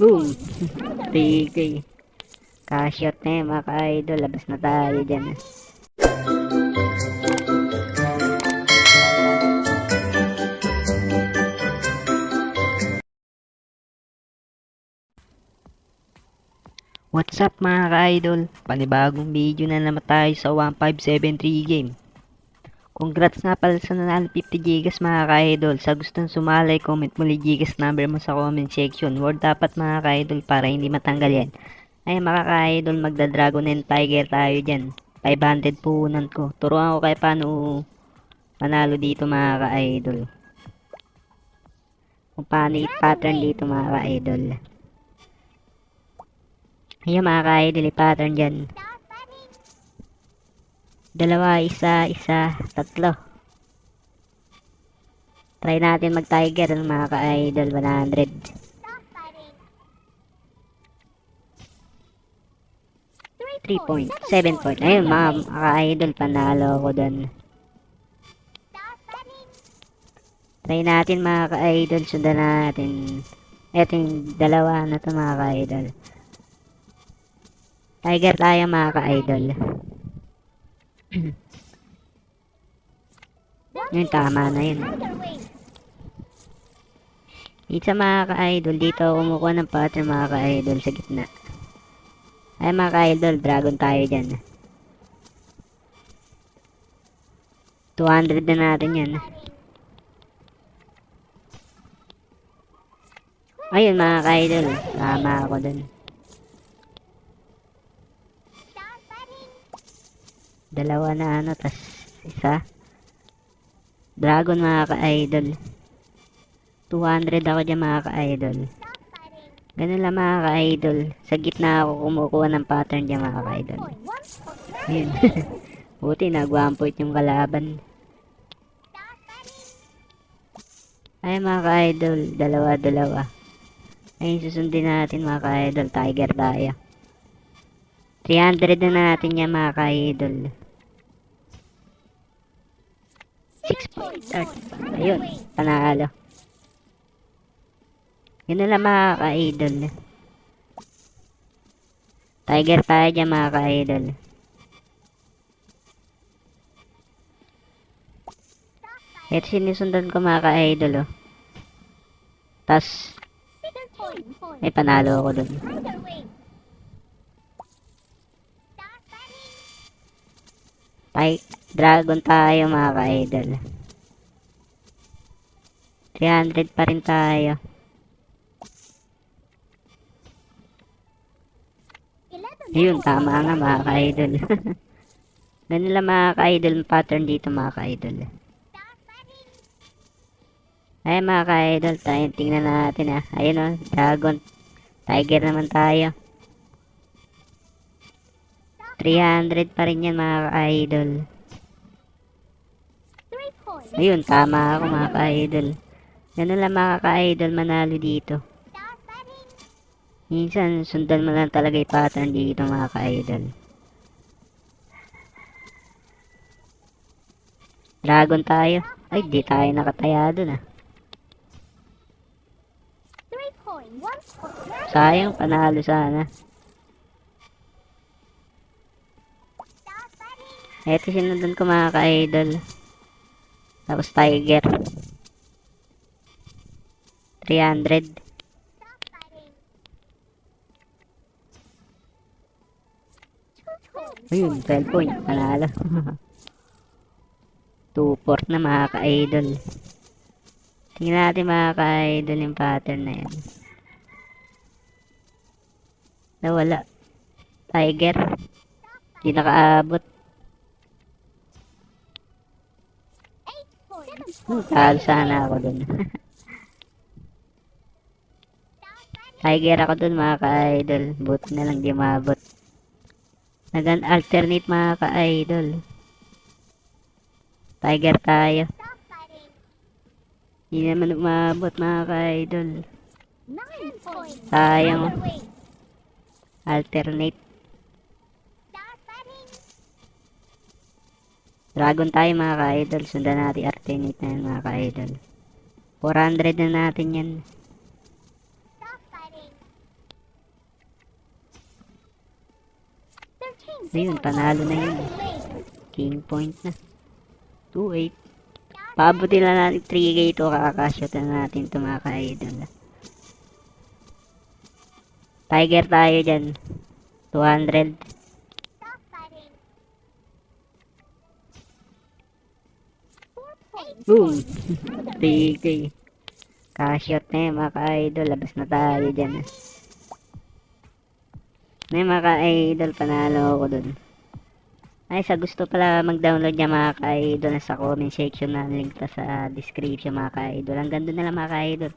Boom! 3K. Ka-shot na yun mga ka-idol. Labas na tayo dyan. What's up mga ka-idol? Panibagong video na naman tayo sa 1573 game. Congrats nga pala sa nanalo 50 gigas mga ka-idol. Sa gustong sumali, comment mo li gigas number mo sa comment section. Word dapat mga ka-idol para hindi matanggal yan. Ay mga ka-idol, magda-dragon and tiger tayo dyan. 500 puhunan ko. Turuan ko kayo paano manalo dito mga ka-idol. Kung paano i-pattern dito mga ka-idol. Ayun mga ka-idol, i-pattern dyan. Dalawa, isa, tatlo. Try natin mag-tiger mga ka-idol, 100. 3 point, 7 point. Ayun mga ka-idol, panalo ako dun. Try natin mga ka-idol, sundan natin. Eto yung dalawa na to mga ka-idol. Tiger tayo mga ka-idol. Yun, tama na yun. Isa mga ka-idol, dito kumukuha ng pattern mga ka-idol sa gitna. Ay mga ka-idol, dragon tayo dyan. 200 na natin yan. Ayun mga ka-idol, tama ako dun. Dalawa na ano, tas isa. Dragon mga ka-idol. 200 ako dyan mga ka-idol. Ganun lang mga ka-idol. Sa gitna ako kumukuha ng pattern dyan mga ka-idol. Ayun. Buti nag-1 point yung kalaban. Ay mga ka-idol, dalawa. Ayun, susundin natin mga ka-idol. Tiger tayo. 300 na natin yan mga ka-idol. 6 point start. Ayun, panalo. Yun na lang mga ka-idol. Tiger tayo dyan mga ka-idol. Ito sinusundan ko mga ka-idol oh. Tas may panalo ako dun. Dragon tayo mga ka-idol. 300 pa rin tayo. Ayun, tama nga mga ka-idol. Ganun lang mga ka-idol, pattern dito mga ka-idol. Ay mga ka-idol, tingnan natin ah. Ayun oh, dragon. Tiger naman tayo. 300 pa rin yan mga ka-idol. Ayun, tama ako mga ka-idol. Ganun lang mga ka-idol, manalo dito. Minsan, sundan mo lang talaga yung pattern dito mga ka-idol. Dragon tayo. Ay, di tayo nakataya dun ah. Sayang, panalo sana. Eto sinundan ko mga ka-idol. Tapos tiger. 300. Ayun, 12 point. Panalo. 2-4 na mga ka-idol. Tingnan natin mga ka-idol yung pattern na yan. Nawala. Tiger. Di nakaabot. Talo sana ako dun. Tiger ako dun mga ka-idol. Buti na lang di maabot. Nag-alternate mga ka-idol. Tiger tayo. Hindi naman umabot mga ka-idol. Sayang. Alternate. Dragon tayo mga ka-idol. Sundan natin alternate na yan mga ka-idol. 400 na natin yan. Ayun, panalo na yun. King point na. 2-8. Paabutin lang natin 3K ito. Kakakashot na natin ito mga ka-idol. Tiger tayo dyan. 200. Boom! 3K. Kashot na yun mga ka-idol. Labas na tayo dyan. Na yun, mga ka-idol. Panalo ako dun. Ay, sa gusto pala mag-download niya mga ka-idol, sa comment section na link ta sa description mga ka-idol. Hanggang doon na lang mga ka-idol.